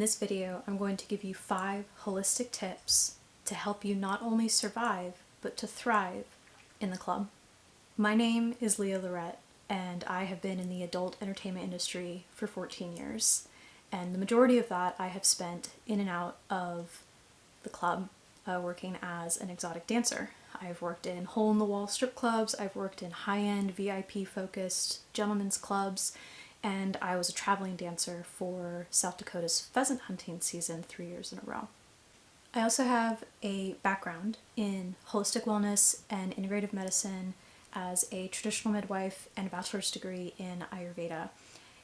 this video, I'm going to give you 5 holistic tips to help you not only survive, but to thrive in the club. My name is Leah Lorette, and I have been in the adult entertainment industry for 14 years. And the majority of that I have spent in and out of the club, working as an exotic dancer. I've worked in hole-in-the-wall strip clubs, I've worked in high-end VIP-focused gentlemen's clubs, and I was a traveling dancer for South Dakota's pheasant hunting season 3 years in a row. I also have a background in holistic wellness and integrative medicine as a traditional midwife and a bachelor's degree in Ayurveda.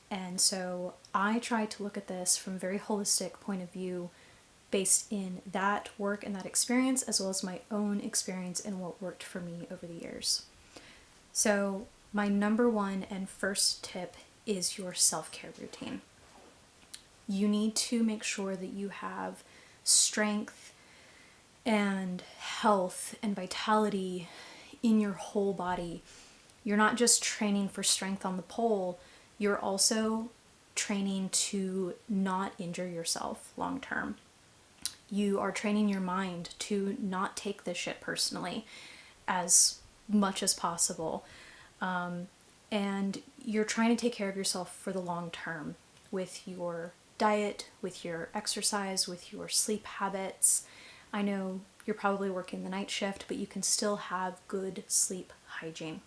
And so I try to look at this from a very holistic point of view based in that work and that experience, as well as my own experience and what worked for me over the years. So my number one and first tip is your self-care routine. You need to make sure that you have strength and health and vitality in your whole body. You're not just training for strength on the pole, you're also training to not injure yourself long term. You are training your mind to not take this shit personally as much as possible. And you're trying to take care of yourself for the long term with your diet, with your exercise, with your sleep habits. I know you're probably working the night shift, but you can still have good sleep hygiene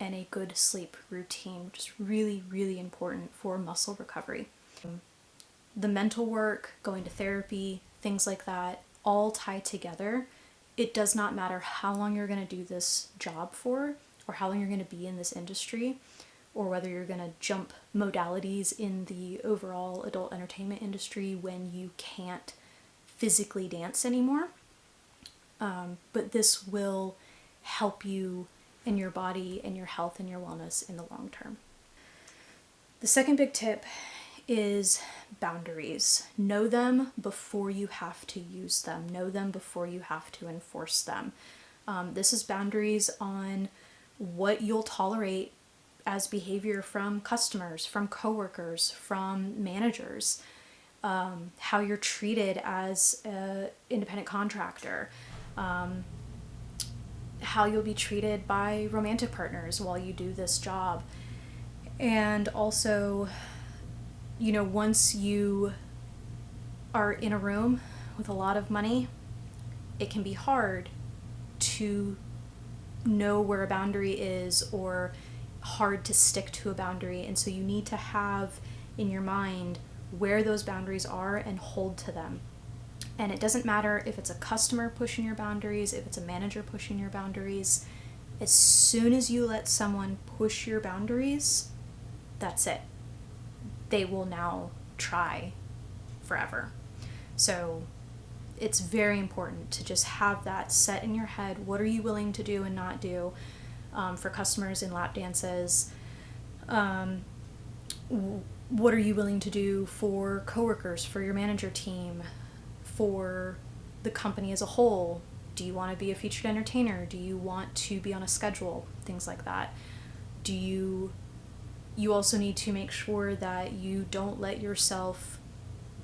and a good sleep routine, which is really, really important for muscle recovery. The mental work, going to therapy, things like that, all tie together. It does not matter how long you're going to do this job for, or how long you're going to be in this industry, or whether you're going to jump modalities in the overall adult entertainment industry when you can't physically dance anymore. But this will help you in your body and your health and your wellness in the long term. The second big tip is boundaries. Know them before you have to use them. Know them before you have to enforce them. This is boundaries on what you'll tolerate as behavior from customers, from coworkers, from managers, how you're treated as an independent contractor, how you'll be treated by romantic partners while you do this job. And also, once you are in a room with a lot of money, it can be hard to know where a boundary is, or hard to stick to a boundary. And so you need to have in your mind where those boundaries are and hold to them. And it doesn't matter if it's a customer pushing your boundaries, if it's a manager pushing your boundaries. As soon as you let someone push your boundaries, that's it. They will now try forever. So it's very important to just have that set in your head. What are you willing to do and not do for customers in lap dances? What are you willing to do for coworkers, for your manager team, for the company as a whole? Do you want to be a featured entertainer? Do you want to be on a schedule? Things like that. You also need to make sure that you don't let yourself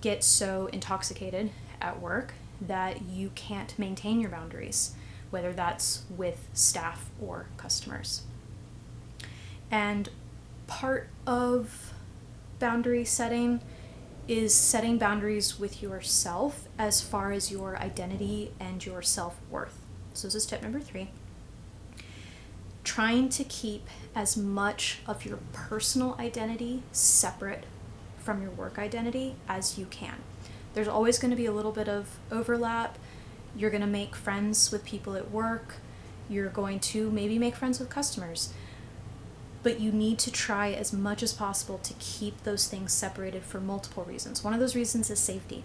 get so intoxicated at work that you can't maintain your boundaries, whether that's with staff or customers. And part of boundary setting is setting boundaries with yourself as far as your identity and your self-worth. So this is tip number 3. Trying to keep as much of your personal identity separate from your work identity as you can. There's always going to be a little bit of overlap. You're going to make friends with people at work. You're going to maybe make friends with customers. But you need to try as much as possible to keep those things separated for multiple reasons. One of those reasons is safety.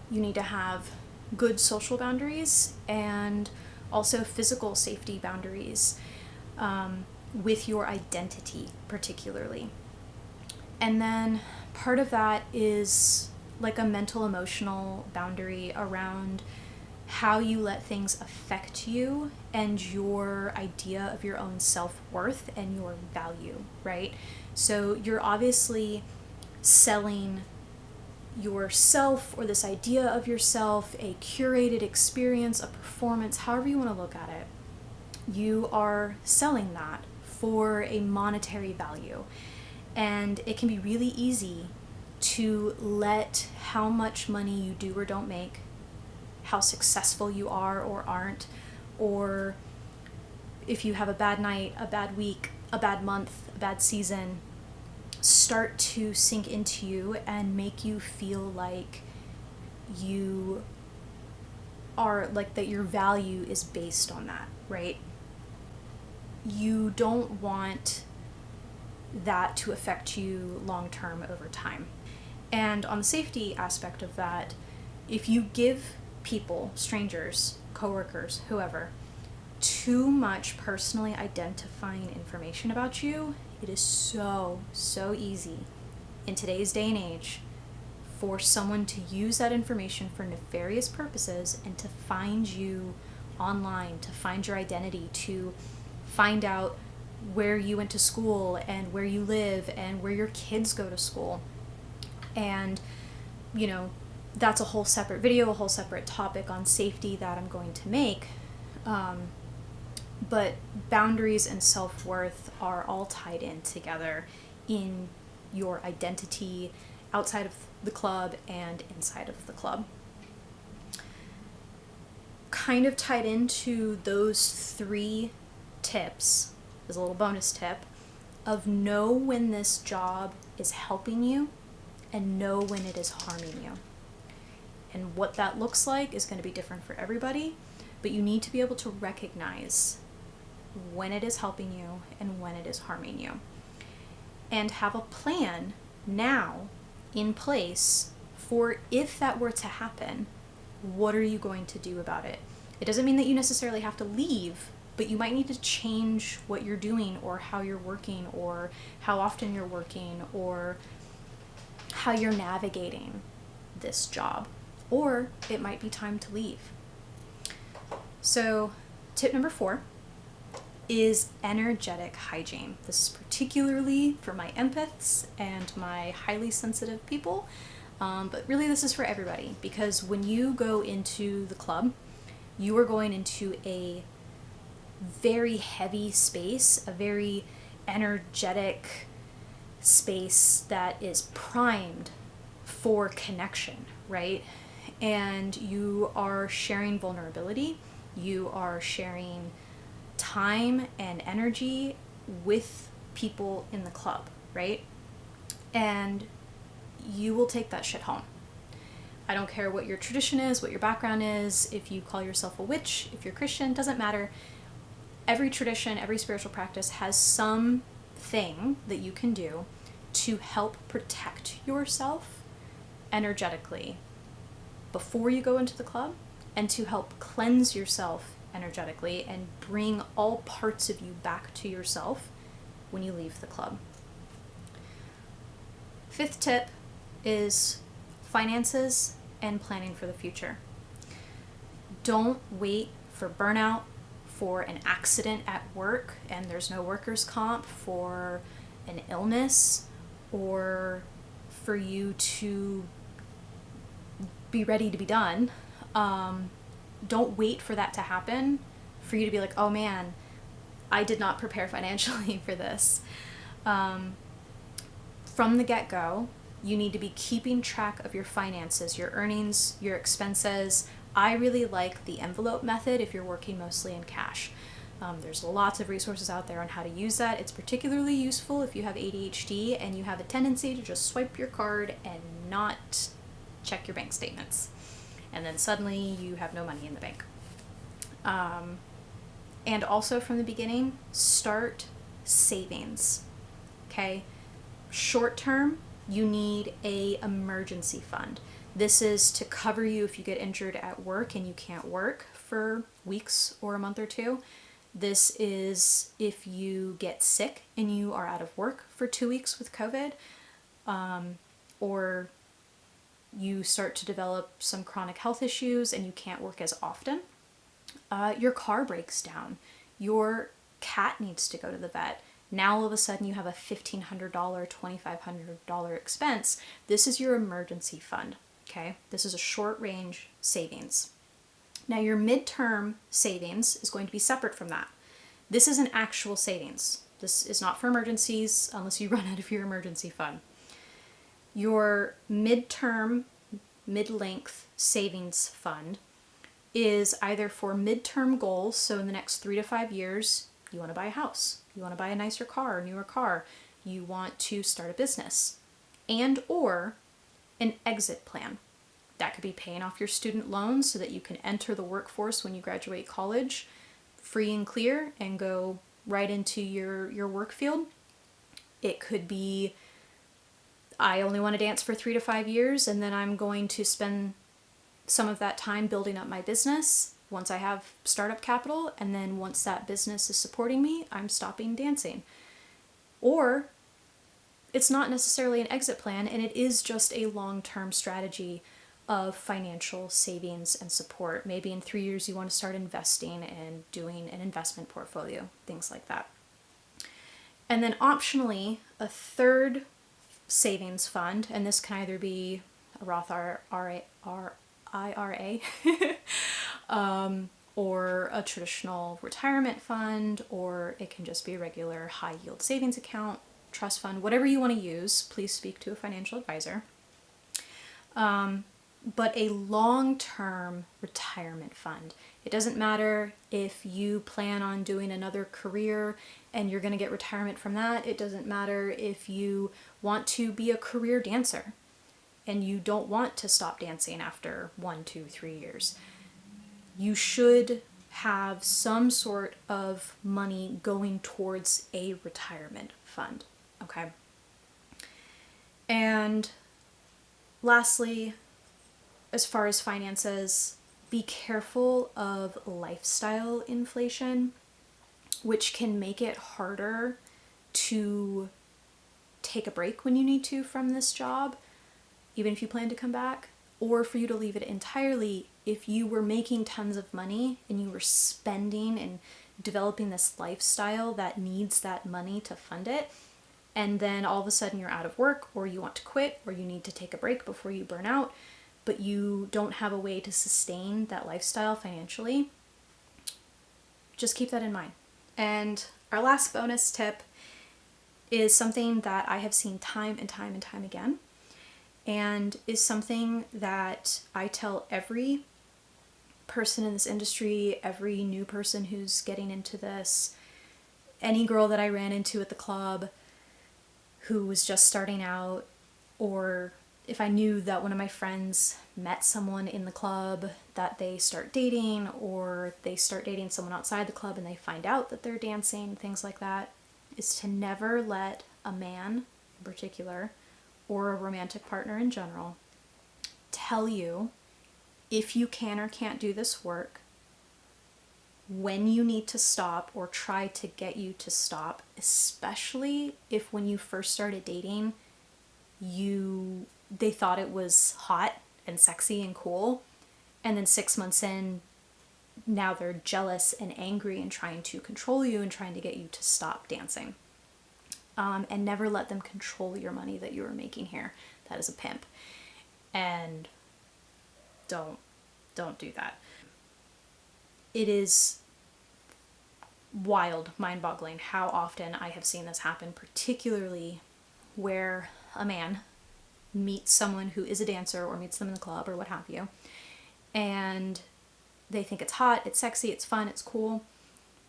You need to have good social boundaries and also physical safety boundaries with your identity particularly. And then part of that is like a mental emotional boundary around how you let things affect you and your idea of your own self-worth and your value, right? So you're obviously selling yourself or this idea of yourself, a curated experience, a performance, however you want to look at it, you are selling that for a monetary value. And it can be really easy to let how much money you do or don't make, how successful you are or aren't, or if you have a bad night, a bad week, a bad month, a bad season, start to sink into you and make you feel like you are, like, that your value is based on that, right? You don't want that to affect you long term over time. And on the safety aspect of that, if you give people, strangers, coworkers, whoever, too much personally identifying information about you, it is so easy in today's day and age for someone to use that information for nefarious purposes and to find you online, to find your identity, to find out where you went to school and where you live and where your kids go to school. And, that's a whole separate video, a whole separate topic on safety that I'm going to make. But boundaries and self-worth are all tied in together in your identity outside of the club and inside of the club. Kind of tied into those 3 tips is a little bonus tip of know when this job is helping you and know when it is harming you. And what that looks like is going to be different for everybody, but you need to be able to recognize when it is helping you and when it is harming you. And have a plan now in place for if that were to happen, what are you going to do about it? It doesn't mean that you necessarily have to leave, but you might need to change what you're doing or how you're working or how often you're working or how you're navigating this job. Or it might be time to leave. So tip number 4 is energetic hygiene. This is particularly for my empaths and my highly sensitive people, but really this is for everybody, because when you go into the club, you are going into a very heavy space, a very energetic space that is primed for connection, right? And you are sharing vulnerability, you are sharing time and energy with people in the club, right? And you will take that shit home. I don't care what your tradition is, what your background is, if you call yourself a witch, if you're Christian, doesn't matter. Every tradition, every spiritual practice has some thing that you can do to help protect yourself energetically before you go into the club, and to help cleanse yourself energetically and bring all parts of you back to yourself when you leave the club. 5th tip is finances and planning for the future. Don't wait for burnout, for an accident at work and there's no workers' comp, for an illness, or for you to be ready to be done. Don't wait for that to happen for you to be like, oh man, I did not prepare financially for this. From the get-go, you need to be keeping track of your finances, your earnings, your expenses. I really like the envelope method if you're working mostly in cash. There's lots of resources out there on how to use that. It's particularly useful if you have ADHD and you have a tendency to just swipe your card and not check your bank statements. And then suddenly you have no money in the bank. And also from the beginning, start savings, okay? Short term, you need a emergency fund. This is to cover you if you get injured at work and you can't work for weeks or a month or 2. This is if you get sick and you are out of work for 2 weeks with COVID, or you start to develop some chronic health issues and you can't work as often. Your car breaks down. Your cat needs to go to the vet. Now all of a sudden you have a $1,500, $2,500 expense. This is your emergency fund, okay? This is a short range savings. Now your midterm savings is going to be separate from that. This is an actual savings. This is not for emergencies unless you run out of your emergency fund. Your midterm, mid-length savings fund is either for midterm goals, so in the next 3 to 5 years, you want to buy a house, you want to buy a nicer car, a newer car, you want to start a business, and or an exit plan. That could be paying off your student loans so that you can enter the workforce when you graduate college free and clear and go right into your work field. It could be, I only want to dance for 3 to 5 years and then I'm going to spend some of that time building up my business once I have startup capital, and then once that business is supporting me, I'm stopping dancing. Or it's not necessarily an exit plan and it is just a long-term strategy of financial savings and support. Maybe in 3 years you want to start investing and doing an investment portfolio, things like that. And then optionally, a third savings fund, and this can either be a Roth IRA or a traditional retirement fund, or it can just be a regular high yield savings account, trust fund, whatever you want to use. Please speak to a financial advisor. But a long-term retirement fund. It doesn't matter if you plan on doing another career and you're going to get retirement from that. It doesn't matter if you want to be a career dancer and you don't want to stop dancing after 1, 2, 3 years. You should have some sort of money going towards a retirement fund, okay? And lastly, as far as finances, be careful of lifestyle inflation, which can make it harder to take a break when you need to from this job, even if you plan to come back, or for you to leave it entirely if you were making tons of money and you were spending and developing this lifestyle that needs that money to fund it, and then all of a sudden you're out of work, or you want to quit, or you need to take a break before you burn out, but you don't have a way to sustain that lifestyle financially. Just keep that in mind. And our last bonus tip is something that I have seen time and time and time again, and is something that I tell every person in this industry, every new person who's getting into this, any girl that I ran into at the club who was just starting out, or if I knew that one of my friends met someone in the club that they start dating, or they start dating someone outside the club and they find out that they're dancing, things like that, is to never let a man in particular, or a romantic partner in general, tell you if you can or can't do this work, when you need to stop, or try to get you to stop, especially if when you first started dating, they thought it was hot and sexy and cool, and then 6 months in, now they're jealous and angry and trying to control you and trying to get you to stop dancing. And never let them control your money that you are making here. That is a pimp. And don't do that. It is wild, mind-boggling how often I have seen this happen, particularly where a man meets someone who is a dancer or meets them in the club or what have you, and they think it's hot, it's sexy, it's fun, it's cool,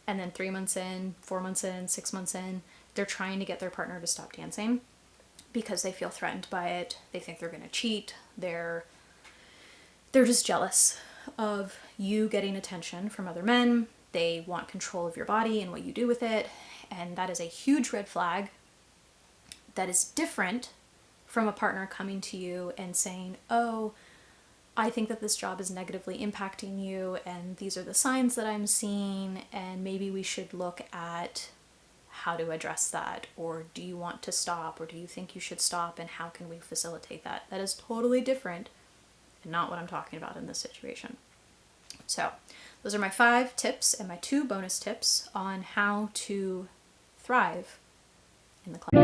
and then 3 months in, 4 months in, 6 months in, they're trying to get their partner to stop dancing because they feel threatened by it. They think they're going to cheat. They're just jealous of you getting attention from other men. They want control of your body and what you do with it, and that is a huge red flag. That is different from a partner coming to you and saying, oh, I think that this job is negatively impacting you, and these are the signs that I'm seeing, and maybe we should look at how to address that, or do you want to stop, or do you think you should stop, and how can we facilitate that? That is totally different and not what I'm talking about in this situation. So those are my 5 tips and my 2 bonus tips on how to thrive in the club.